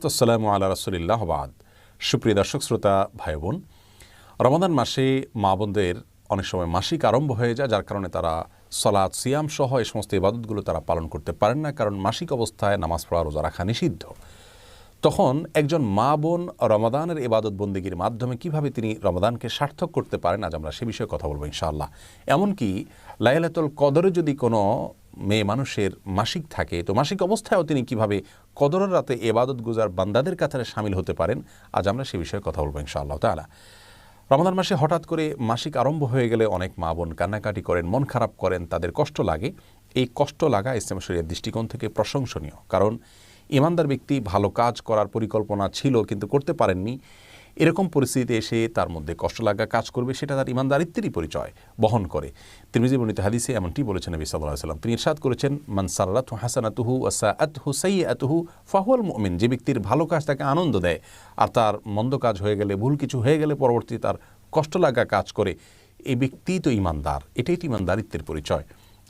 আসসালামু আলা রাসূলিল্লাহ বাদ। সুপ্রিয় দর্শক শ্রোতা ভাই বোন, রমাদান মাসে মা বোনদের অনেক সময় মাসিক আরম্ভ হয়ে যায়, যার কারণে তারা সালাত সিয়াম সহ এই সমস্ত ইবাদতগুলো তারা পালন করতে পারেন না, কারণ মাসিক অবস্থায় নামাজ পড়া রোজা রাখা নিষিদ্ধ। তখন একজন মা বোন রমাদানের ইবাদত বন্দেগীর মাধ্যমে কিভাবে তিনি রমাদানকে সার্থক করতে পারেন, আজ আমরা সে বিষয়ে কথা বলবো ইনশাআল্লাহ। এমনকি লাইলাতুল কদরে যদি কোনো মেয়ে মানুষের মাসিক থাকে, তো মাসিক অবস্থায়ও তিনি কিভাবে কদরের রাতে ইবাদত গুজার বান্দাদের কাতারে শামিল হতে পারেন, আজ আমরা সে বিষয়ে কথা বলবো ইনশাআল্লাহ তাআলা। রমাদান মাসে হঠাৎ করে মাসিক আরম্ভ হয়ে গেলে অনেক মা বোন কান্নাকাটি করেন, মন খারাপ করেন, তাদের কষ্ট লাগে। এই কষ্ট লাগা ইসলাম শরীয়তের দৃষ্টিকোণ থেকে প্রশংসনীয়, কারণ ইমানদার ব্যক্তি ভালো কাজ করার পরিকল্পনা ছিল কিন্তু করতে পারেননি, এরকম পরিস্থিতিতে এসে তার মধ্যে কষ্ট লাগা কাজ করবে, সেটা তার ইমানদারিত্বেরই পরিচয় বহন করে। তিরমিজি বর্ণিত হাদিসে এমনটি বলেছেন নবী সাল্লাল্লাহু আলাইহি ওয়াসাল্লাম। তিনি ইরশাদ করেছেন, মান সাররাতহু হাসানাতুহু ওয়া সাআতহু সাইয়্যাতুহু ফাহুয়াল মুমিন। যে ব্যক্তির ভালো কাজ তাকে আনন্দ দেয় আর তার মন্দ কাজ হয়ে গেলে, ভুল কিছু হয়ে গেলে পরবর্তীতে তার কষ্ট লাগা কাজ করে, এই ব্যক্তি তো ইমানদার। এটাই তো ইমানদারিত্বের পরিচয়।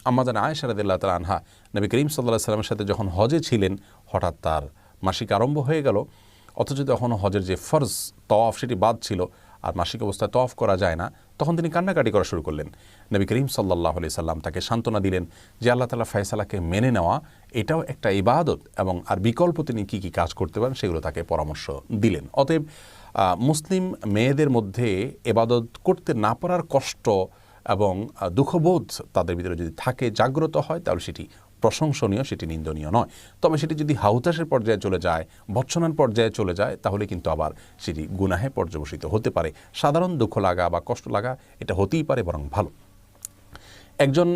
আম্মাজান আয়েশা রাদিয়াল্লাহু তাআলা আনহা নবী করিম সাল্লাল্লাহু আলাইহি ওয়াসাল্লামের সাথে যখন হজে ছিলেন, হঠাৎ তার মাসিক আরম্ভ হয়ে গেল, অথচ তখন হজের যে ফরজ তওয়াফ সেটি বাদ ছিল আর মাসিক অবস্থায় তওয়াফ করা যায় না, তখন তিনি কান্নাকাটি করা শুরু করলেন। নবী করিম সাল্লাল্লাহু আলাইহি সাল্লাম তাকে সান্ত্বনা দিলেন যে আল্লাহ তাআলা ফয়সালাকে মেনে নেওয়া এটাও একটা ইবাদত, এবং আর বিকল্প তিনি কী কী কাজ করতে পারেন সেগুলো তাকে পরামর্শ দিলেন। অতএব মুসলিম মেয়েদের মধ্যে ইবাদত করতে না পারার কষ্ট এবং দুঃখবোধ তাদের ভিতরে যদি থাকে, জাগ্রত হয়, তাহলে সেটি প্রশংসনীয়, সেটি নিন্দনীয় নয়। তবে সেটি যদি হাউতাসের পর্যায়ে চলে যায়, ভৎসনার পর্যায়ে চলে যায়, তাহলে কিন্তু আবার সেটি গুনাহে পর্যবসিত হতে পারে। সাধারণ দুঃখ লাগা বা কষ্ট লাগা এটা হতেই পারে, বরং ভালো। একজন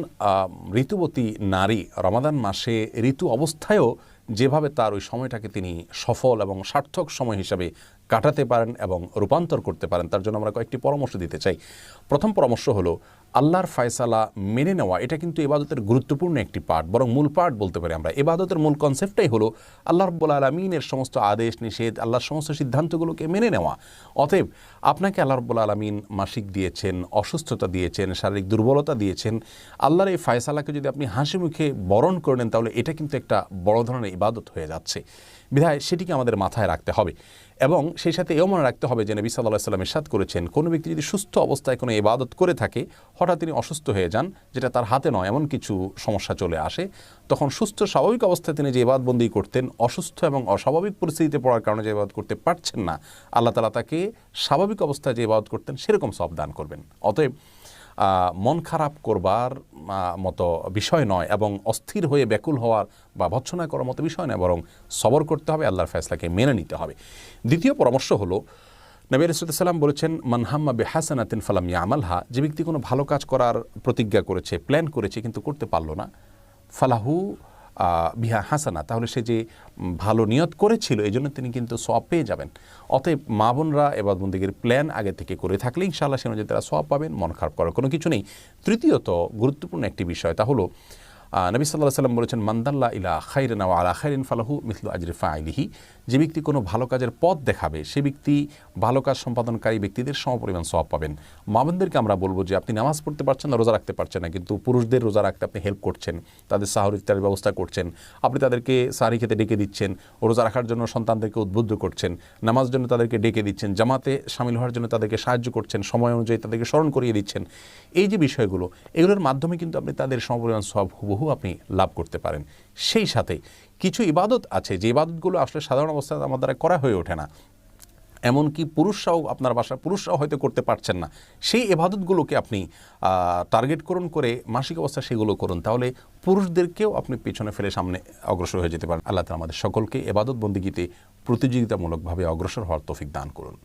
ঋতুবতী নারী রমাদান মাসে ঋতু অবস্থায়ও যেভাবে তার ওই সময়টাকে তিনি সফল এবং সার্থক সময় হিসাবে কাটাতে পারেন এবং রূপান্তর করতে পারেন, তার জন্য আমরা কয়েকটি পরামর্শ দিতে চাই। প্রথম পরামর্শ হলো, আল্লাহর ফয়সালা মেনে নেওয়া। এটা কিন্তু ইবাদতের গুরুত্বপূর্ণ একটি পার্ট, বরং মূল পার্ট বলতে পারি আমরা। ইবাদতের মূল কনসেপ্টটাই হলো আল্লাহ রাব্বুল আলামিনের সমস্ত আদেশ নিষেধ, আল্লাহর সমস্ত সিদ্ধান্তগুলোকে মেনে নেওয়া। অতএব আপনাকে আল্লাহ রাব্বুল আলামিন মাসিক দিয়েছেন, অসুস্থতা দিয়েছেন, শারীরিক দুর্বলতা দিয়েছেন, আল্লাহর এই ফয়সালাকে যদি আপনি হাসি মুখে বরণ করে নেন, তাহলে এটা কিন্তু একটা বড় ধরনের ইবাদত হয়ে যাচ্ছে। বিধায় সেটিকে আমাদের মাথায় রাখতে হবে, এবং সেই সাথে এও মনে রাখতে হবে যে নবী সাল্লাল্লাহু আলাইহি ওয়াসাল্লাম ইরশাদ করেছেন, কোনো ব্যক্তি যদি সুস্থ অবস্থায় কোনো ইবাদত করে থাকে, হঠাৎ তিনি অসুস্থ হয়ে যান, যেটা তার হাতে নয়, এমন কিছু সমস্যা চলে আসে, তখন সুস্থ স্বাভাবিক অবস্থায় তিনি যে ইবাদতবন্দি করতেন, অসুস্থ এবং অস্বাভাবিক পরিস্থিতিতে পড়ার কারণে যে ইবাদত করতে পারছেন না, আল্লাহ তাআলা তাকে স্বাভাবিক অবস্থায় যে ইবাদত করতেন সেরকম সওয়াব দান করবেন। অতএব মন খারাপ করবার মতো বিষয় নয়, এবং অস্থির হয়ে ব্যাকুল হওয়ার বা ভৎসনা করার মতো বিষয় নয়, বরং সবর করতে হবে, আল্লাহর ফয়সালাকে মেনে নিতে হবে। দ্বিতীয় পরামর্শ হলো, নবী আলাইহিস সালাম বলেছেন, মান হাম্মা বিহাসানাতিন ফালাম ইয়ামালহা। যে ব্যক্তি কোনো ভালো কাজ করার প্রতিজ্ঞা করেছে, প্ল্যান করেছে, কিন্তু করতে পারলো না, ফালাহু বিহা হাসানা, তাহলে সে যে ভালো নিয়ত করেছিল এই জন্য তিনি কিন্তু সওয়াব পেয়ে যাবেন। অতএব মা বোনরা ইবাদত বন্দেগীর প্ল্যান আগে থেকে করে থাকলে ইনশাআল্লাহ সে অনুযায়ী তারা সওয়াব পাবেন, মন খারাপ করার কোনো কিছু নেই। তৃতীয়ত গুরুত্বপূর্ণ একটি বিষয়, তা হলো নবী সাল্লাল্লাহু আলাইহি ওয়াসাল্লাম বলেছেন, মানদাল্লা ইলা খাইরিন ওয়া আলা খাইরিন ফালাহু মিসলু আজরি ফাইলিহি। যে ব্যক্তি কোনো ভালো কাজের পথ দেখাবে, সে ব্যক্তি ভালো কাজ সম্পাদনকারী ব্যক্তিদের সমপরিমাণ সওয়াব পাবেন। মা বোনদেরকে আমরা বলবো যে আপনি নামাজ পড়তে পারছেন না, রোজা রাখতে পারছেন না, কিন্তু পুরুষদের রোজা রাখতে আপনি হেল্প করছেন, তাদের সাহর ইফতারের ব্যবস্থা করছেন, আপনি তাদেরকে সাহরি খেতে ডেকে দিচ্ছেন, রোজা রাখার জন্য সন্তানদেরকে উদ্বুদ্ধ করছেন, নামাজ জন্য তাদেরকে ডেকে দিচ্ছেন, জামাতে শামিল হওয়ার জন্য তাদেরকে সাহায্য করছেন, সময় অনুযায়ী তাদেরকে স্মরণ করিয়ে দিচ্ছেন। এই যে বিষয়গুলো, এগুলোর মাধ্যমে কিন্তু আপনি তাদের সমপরিমাণ সওয়াব হুবহু আপনি লাভ করতে পারেন। সেই সাথে কিছু ইবাদত আছে যে ইবাদতগুলো আসলে সাধারণ অবস্থায় আমার দ্বারা করা হয়ে ওঠে না, এমনকি পুরুষরাও, আপনার বাসার পুরুষরাও হয়তো করতে পারছেন না, সেই ইবাদতগুলোকে আপনি টার্গেট করুন করে মাসিক অবস্থা সেগুলো করুন, তাহলে পুরুষদেরকেও আপনি পেছনে ফেলে সামনে অগ্রসর হয়ে যেতে পারেন। আল্লাহ তাআলা আমাদের সকলকে ইবাদত বন্দেগীতে প্রতিযোগিতামূলকভাবে অগ্রসর হওয়ার তৌফিক দান করুন।